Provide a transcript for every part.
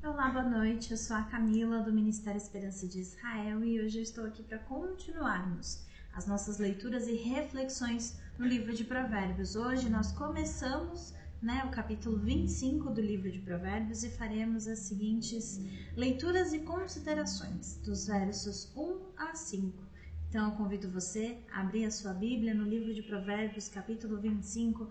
Olá, boa noite. Eu sou a Camila do Ministério Esperança de Israel e hoje eu estou aqui para continuarmos as nossas leituras e reflexões no livro de Provérbios. Hoje nós começamos o capítulo 25 do livro de Provérbios e faremos as seguintes leituras e considerações dos versos 1 a 5. Então eu convido você a abrir a sua Bíblia no livro de Provérbios, capítulo 25,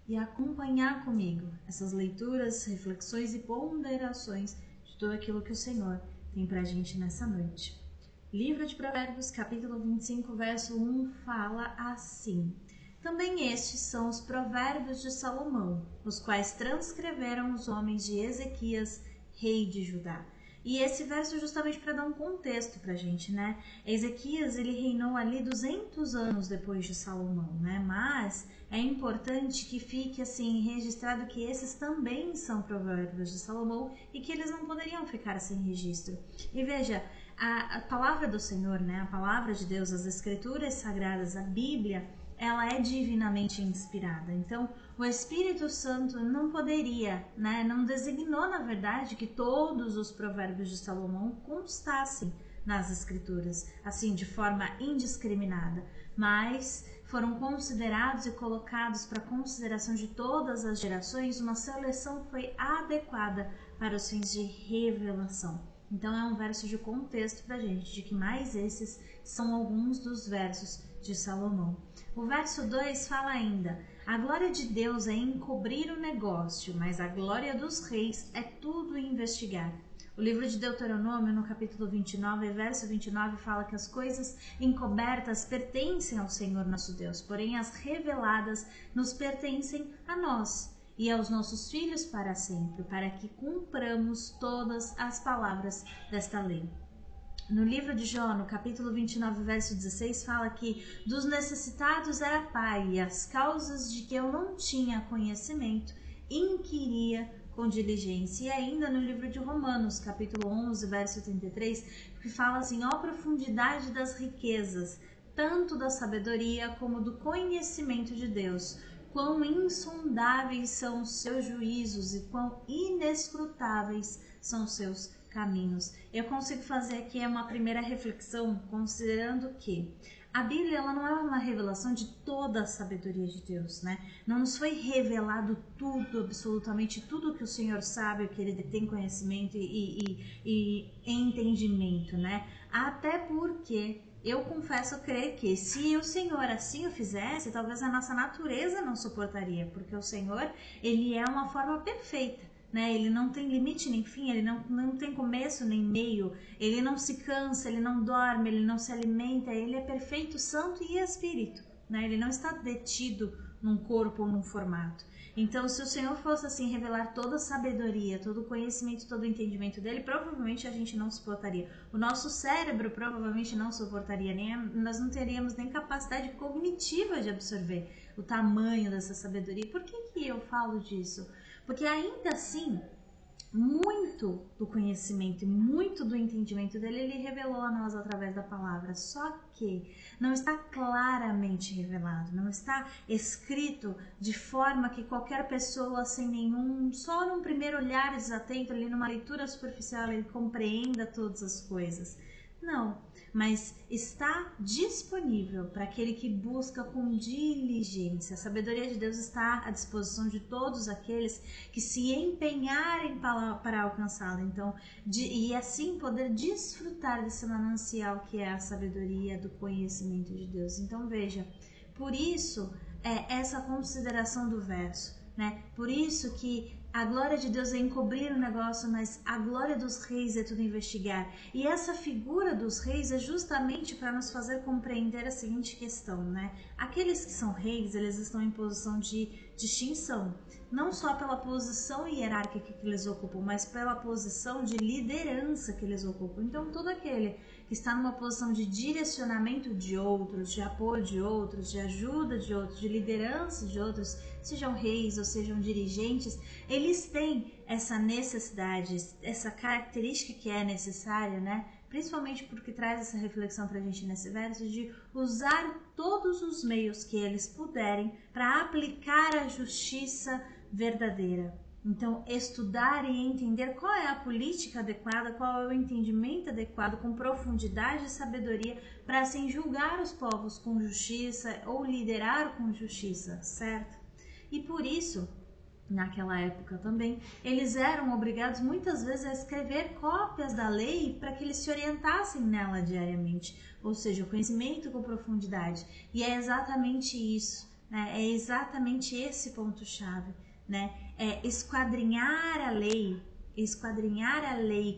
e acompanhar comigo essas leituras, reflexões e ponderações de tudo aquilo que o Senhor tem pra gente nessa noite. Livro de Provérbios, capítulo 25, verso 1, fala assim: Também estes são os provérbios de Salomão, os quais transcreveram os homens de Ezequias, rei de Judá. E esse verso justamente para dar um contexto pra gente, né? Ezequias, ele reinou ali 200 anos depois de Salomão, né? Mas é importante que fique assim registrado que esses também são provérbios de Salomão e que eles não poderiam ficar sem registro. E veja, a palavra do Senhor, né? A palavra de Deus, as escrituras sagradas, a Bíblia, ela é divinamente inspirada. Então, o Espírito Santo não poderia, não designou, na verdade, que todos os provérbios de Salomão constassem nas Escrituras, assim, de forma indiscriminada, mas foram considerados e colocados para consideração de todas as gerações. Uma seleção foi adequada para os fins de revelação. Então, é um verso de contexto para a gente, de que mais esses são alguns dos versos de Salomão. O verso 2 fala ainda: a glória de Deus é encobrir o negócio, mas a glória dos reis é tudo investigar. O livro de Deuteronômio, no capítulo 29, verso 29, fala que as coisas encobertas pertencem ao Senhor nosso Deus, porém as reveladas nos pertencem a nós e aos nossos filhos para sempre, para que cumpramos todas as palavras desta lei. No livro de Jó, no capítulo 29, verso 16, fala que dos necessitados era pai, e as causas de que eu não tinha conhecimento, inquiria com diligência. E ainda no livro de Romanos, capítulo 11, verso 33, que fala assim: ó profundidade das riquezas, tanto da sabedoria como do conhecimento de Deus, quão insondáveis são os seus juízos e quão inescrutáveis são os seus caminhos. Eu consigo fazer aqui uma primeira reflexão, considerando que a Bíblia, ela não é uma revelação de toda a sabedoria de Deus, né? Não nos foi revelado tudo, absolutamente tudo que o Senhor sabe, o que Ele tem conhecimento e entendimento, né? Até porque eu confesso crer que se o Senhor assim o fizesse, talvez a nossa natureza não suportaria, porque o Senhor, Ele é uma forma perfeita. Ele não tem limite nem fim, ele não tem começo nem meio, ele não se cansa, ele não dorme, ele não se alimenta, ele é perfeito, santo e espírito, ele não está detido num corpo ou num formato. Então, se o Senhor fosse assim revelar toda a sabedoria, todo o conhecimento, todo o entendimento dele, provavelmente a gente não suportaria. O nosso cérebro provavelmente não suportaria, nós não teríamos nem capacidade cognitiva de absorver o tamanho dessa sabedoria. Por que eu falo disso? Porque ainda assim, muito do conhecimento e muito do entendimento dele, ele revelou a nós através da palavra. Só que não está claramente revelado, não está escrito de forma que qualquer pessoa só num primeiro olhar desatento, ali numa leitura superficial, ele compreenda todas as coisas. Não, mas está disponível para aquele que busca com diligência. A sabedoria de Deus está à disposição de todos aqueles que se empenharem para alcançá-la. Então, e assim poder desfrutar desse manancial que é a sabedoria do conhecimento de Deus. Então, veja, por isso essa consideração do verso, Por isso que a glória de Deus é encobrir o negócio, mas a glória dos reis é tudo investigar. E essa figura dos reis é justamente para nos fazer compreender a seguinte questão, Aqueles que são reis, eles estão em posição de distinção, não só pela posição hierárquica que eles ocupam, mas pela posição de liderança que eles ocupam. Então, todo aquele que está numa posição de direcionamento de outros, de apoio de outros, de ajuda de outros, de liderança de outros, sejam reis ou sejam dirigentes, eles têm essa necessidade, essa característica que é necessária, Principalmente porque traz essa reflexão para a gente nesse verso de usar todos os meios que eles puderem para aplicar a justiça verdadeira, Então, estudar e entender qual é a política adequada, qual é o entendimento adequado, com profundidade e sabedoria, para assim julgar os povos com justiça ou liderar com justiça, certo? E por isso, naquela época também, eles eram obrigados muitas vezes a escrever cópias da lei para que eles se orientassem nela diariamente, ou seja, o conhecimento com profundidade. E é exatamente isso, né? É exatamente esse ponto-chave, né? É esquadrinhar a lei,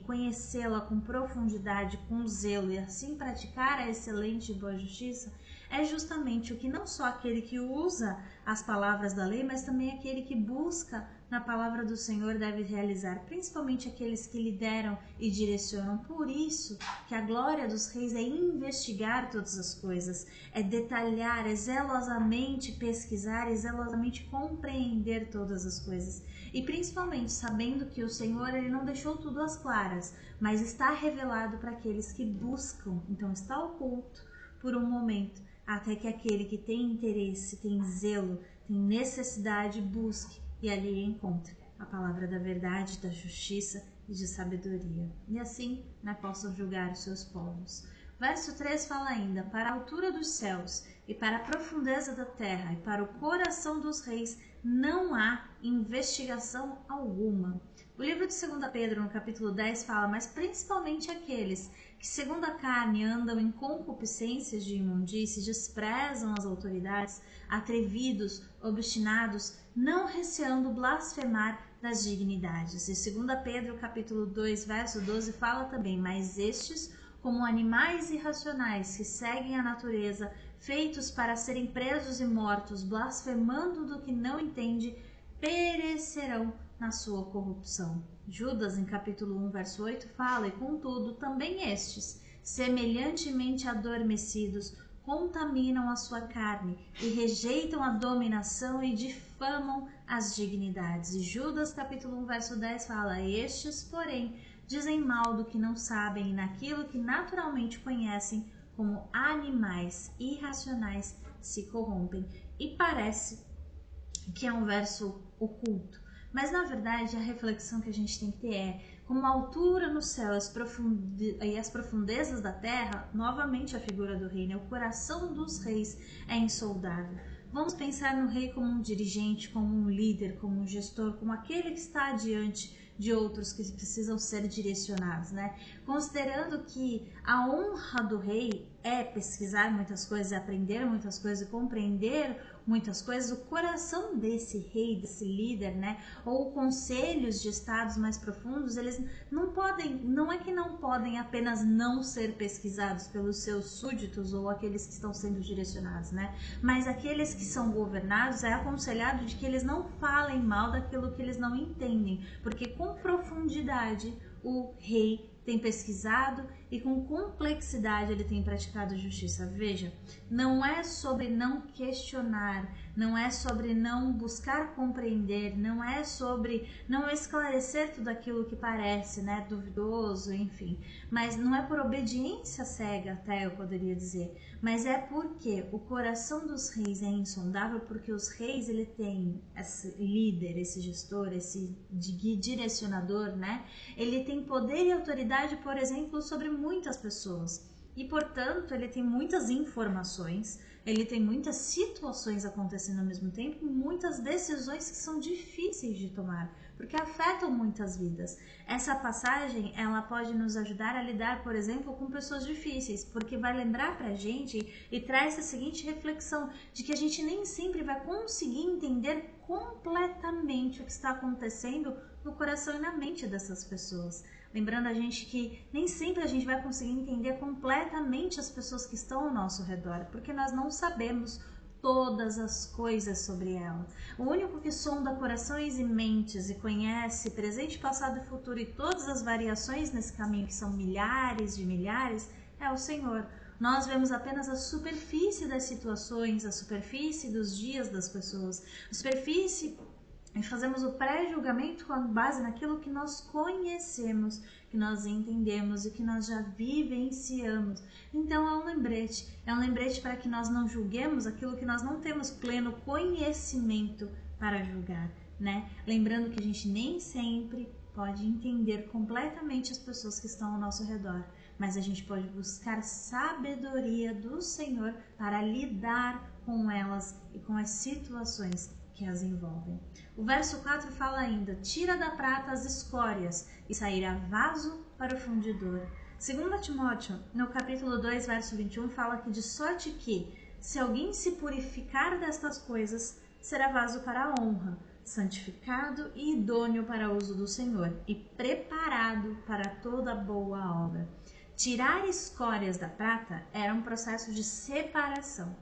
conhecê-la com profundidade, com zelo e assim praticar a excelente e boa justiça, é justamente o que não só aquele que usa as palavras da lei, mas também aquele que busca na palavra do Senhor deve realizar, principalmente aqueles que lideram e direcionam. Por isso que a glória dos reis é investigar todas as coisas, é detalhar, é zelosamente pesquisar, é zelosamente compreender todas as coisas. E principalmente sabendo que o Senhor ele não deixou tudo às claras, mas está revelado para aqueles que buscam. Então está oculto por um momento, até que aquele que tem interesse, tem zelo, tem necessidade, busque e ali encontre a palavra da verdade, da justiça e de sabedoria. E assim, né, possam julgar os seus povos. Verso 3 fala ainda: para a altura dos céus e para a profundeza da terra e para o coração dos reis não há investigação alguma. O livro de 2 Pedro, no capítulo 10, fala: mas principalmente aqueles que segundo a carne andam em concupiscências de imundície, desprezam as autoridades, atrevidos, obstinados, não receando blasfemar das dignidades. E 2 Pedro, capítulo 2, verso 12, fala também: mas estes, como animais irracionais que seguem a natureza, feitos para serem presos e mortos, blasfemando do que não entende, perecerão na sua corrupção. Judas, em capítulo 1, verso 8, fala: e contudo, também estes, semelhantemente adormecidos, contaminam a sua carne e rejeitam a dominação e difamam as dignidades. E Judas, capítulo 1, verso 10, fala: estes, porém, dizem mal do que não sabem e naquilo que naturalmente conhecem, como animais irracionais se corrompem. E parece que é um verso oculto, mas na verdade a reflexão que a gente tem que ter é: como a altura no céu e as profundezas da terra, novamente a figura do rei, né? O coração dos reis é insondável. Vamos pensar no rei como um dirigente, como um líder, como um gestor, como aquele que está diante de outros que precisam ser direcionados, né? Considerando que a honra do rei é pesquisar muitas coisas, aprender muitas coisas e compreender muitas coisas, o coração desse rei, desse líder, né, ou conselhos de estados mais profundos, eles não é que não podem apenas não ser pesquisados pelos seus súditos ou aqueles que estão sendo direcionados, né, mas aqueles que são governados é aconselhado de que eles não falem mal daquilo que eles não entendem, porque com profundidade o rei tem pesquisado e com complexidade ele tem praticado justiça. Veja, não é sobre não questionar, não é sobre não buscar compreender, não é sobre não esclarecer tudo aquilo que parece, né, duvidoso, enfim, mas não é por obediência cega, até eu poderia dizer, mas é porque o coração dos reis é insondável, porque os reis, ele tem esse líder, esse gestor, esse direcionador, né, ele tem poder e autoridade, por exemplo, sobre muitas pessoas e, portanto, ele tem muitas informações, ele tem muitas situações acontecendo ao mesmo tempo e muitas decisões que são difíceis de tomar, porque afetam muitas vidas. Essa passagem, ela pode nos ajudar a lidar, por exemplo, com pessoas difíceis, porque vai lembrar pra gente e traz a seguinte reflexão, de que a gente nem sempre vai conseguir entender completamente o que está acontecendo no coração e na mente dessas pessoas. Lembrando a gente que nem sempre a gente vai conseguir entender completamente as pessoas que estão ao nosso redor, porque nós não sabemos todas as coisas sobre ela. O único que sonda corações e mentes e conhece presente, passado e futuro e todas as variações nesse caminho, que são milhares de milhares, é o Senhor. Nós vemos apenas a superfície das situações, a superfície dos dias das pessoas, a superfície. E fazemos o pré-julgamento com base naquilo que nós conhecemos, que nós entendemos e que nós já vivenciamos. Então é um lembrete para que nós não julguemos aquilo que nós não temos pleno conhecimento para julgar. né? Lembrando que a gente nem sempre pode entender completamente as pessoas que estão ao nosso redor, mas a gente pode buscar sabedoria do Senhor para lidar com elas e com as situações que as envolvem. O verso 4 fala ainda: tira da prata as escórias e sairá vaso para o fundidor. 2 Timóteo, no capítulo 2, verso 21, fala que de sorte que, se alguém se purificar destas coisas, será vaso para a honra, santificado e idôneo para o uso do Senhor e preparado para toda boa obra. Tirar escórias da prata era um processo de separação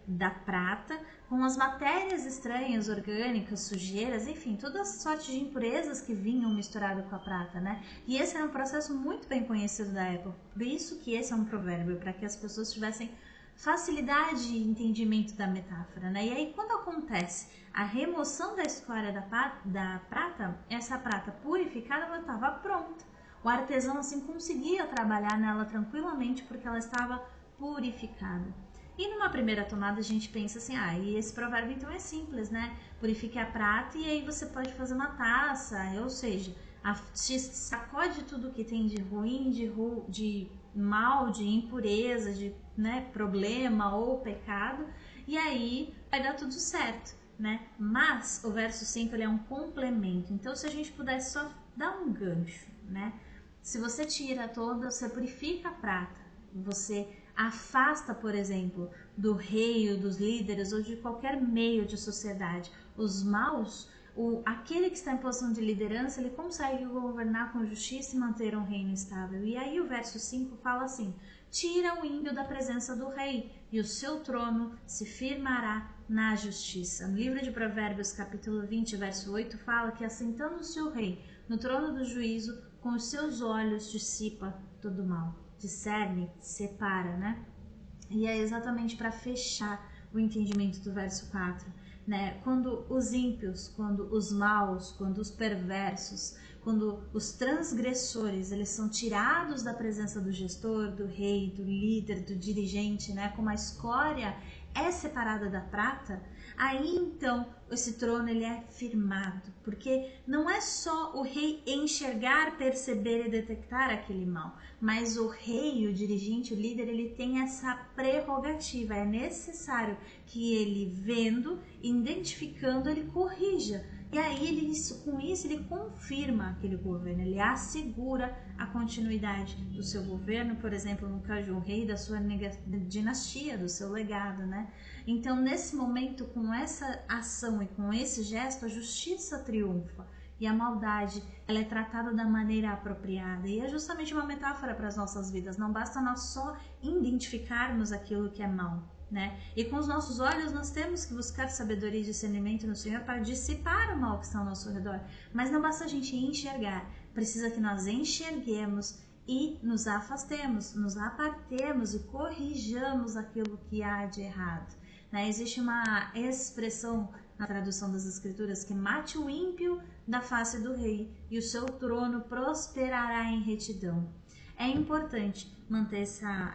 da prata com as matérias estranhas, orgânicas, sujeiras, enfim, toda a sorte de impurezas que vinham misturado com a prata, né? E esse era um processo muito bem conhecido da época, por isso que esse é um provérbio, para que as pessoas tivessem facilidade e entendimento da metáfora, né? E aí, quando acontece a remoção da escória da prata, essa prata purificada, ela estava pronta. O artesão, assim, conseguia trabalhar nela tranquilamente porque ela estava purificada. E numa primeira tomada a gente pensa assim, e esse provérbio então é simples, né? Purifique a prata e aí você pode fazer uma taça, ou seja, sacode tudo que tem de ruim, de mal, de impureza, de, né, problema ou pecado, e aí vai dar tudo certo, né? Mas o verso 5 ele é um complemento, então se a gente pudesse só dar um gancho, né? Se você tira você purifica a prata, você afasta, por exemplo, do rei, dos líderes ou de qualquer meio de sociedade os maus, aquele que está em posição de liderança, ele consegue governar com justiça e manter um reino estável. E aí o verso 5 fala assim: tira o ímpio da presença do rei e o seu trono se firmará na justiça. No livro de Provérbios, capítulo 20, verso 8, fala que assentando-se o rei no trono do juízo, com os seus olhos dissipa todo o mal. Discerne, separa, né? E é exatamente para fechar o entendimento do verso 4, né? Quando os ímpios, quando os maus, quando os perversos, quando os transgressores, eles são tirados da presença do gestor, do rei, do líder, do dirigente, né? Como a escória é separada da prata, aí então esse trono ele é firmado, porque não é só o rei enxergar, perceber e detectar aquele mal, mas o rei, o dirigente, o líder, ele tem essa prerrogativa, é necessário que ele vendo, identificando, ele corrija. E aí, com isso, ele confirma aquele governo, ele assegura a continuidade do seu governo, por exemplo, no caso de um rei, da sua dinastia, do seu legado, né? Então, nesse momento, com essa ação e com esse gesto, a justiça triunfa e a maldade, ela é tratada da maneira apropriada. E é justamente uma metáfora para as nossas vidas. Não basta nós só identificarmos aquilo que é mal, né? E com os nossos olhos nós temos que buscar sabedoria e discernimento no Senhor para dissipar o mal que está ao nosso redor. Mas não basta a gente enxergar, precisa que nós enxerguemos e nos afastemos, nos apartemos e corrijamos aquilo que há de errado, né? Existe uma expressão na tradução das Escrituras que mate o ímpio da face do rei e o seu trono prosperará em retidão. É importante manter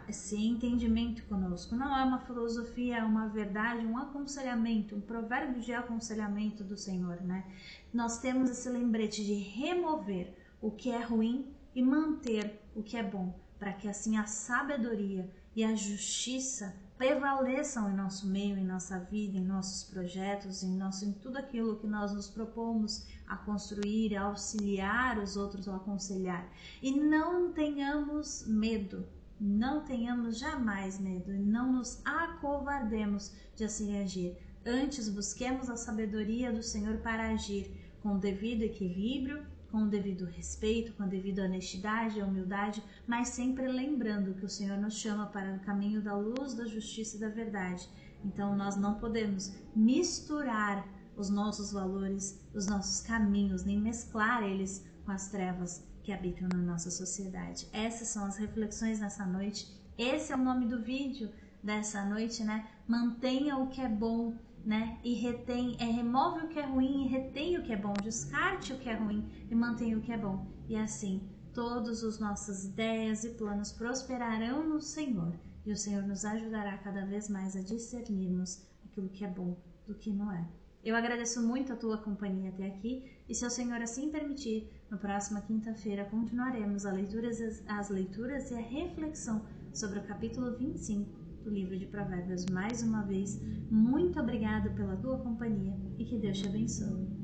esse entendimento conosco. Não é uma filosofia, é uma verdade, um aconselhamento, um provérbio de aconselhamento do Senhor, né? Nós temos esse lembrete de remover o que é ruim e manter o que é bom, para que assim a sabedoria e a justiça prevaleçam em nosso meio, em nossa vida, em nossos projetos, em tudo aquilo que nós nos propomos a construir, a auxiliar os outros, a aconselhar. E não tenhamos medo, não tenhamos jamais medo, e não nos acovardemos de assim agir. Antes, busquemos a sabedoria do Senhor para agir com o devido equilíbrio, com o devido respeito, com a devida honestidade e humildade, mas sempre lembrando que o Senhor nos chama para o caminho da luz, da justiça e da verdade. Então nós não podemos misturar os nossos valores, os nossos caminhos, nem mesclar eles com as trevas que habitam na nossa sociedade. Essas são as reflexões nessa noite. Esse é o nome do vídeo dessa noite, né? Mantenha o que é bom, né? E remove o que é ruim e retém o que é bom, descarte o que é ruim e mantenha o que é bom. E assim, todas as nossas ideias e planos prosperarão no Senhor, e o Senhor nos ajudará cada vez mais a discernirmos aquilo que é bom do que não é. Eu agradeço muito a tua companhia até aqui e, se o Senhor assim permitir, na próxima quinta-feira continuaremos as leituras e a reflexão sobre o capítulo 25 do livro de Provérbios. Mais uma vez, muito obrigado pela tua companhia e que Deus te abençoe.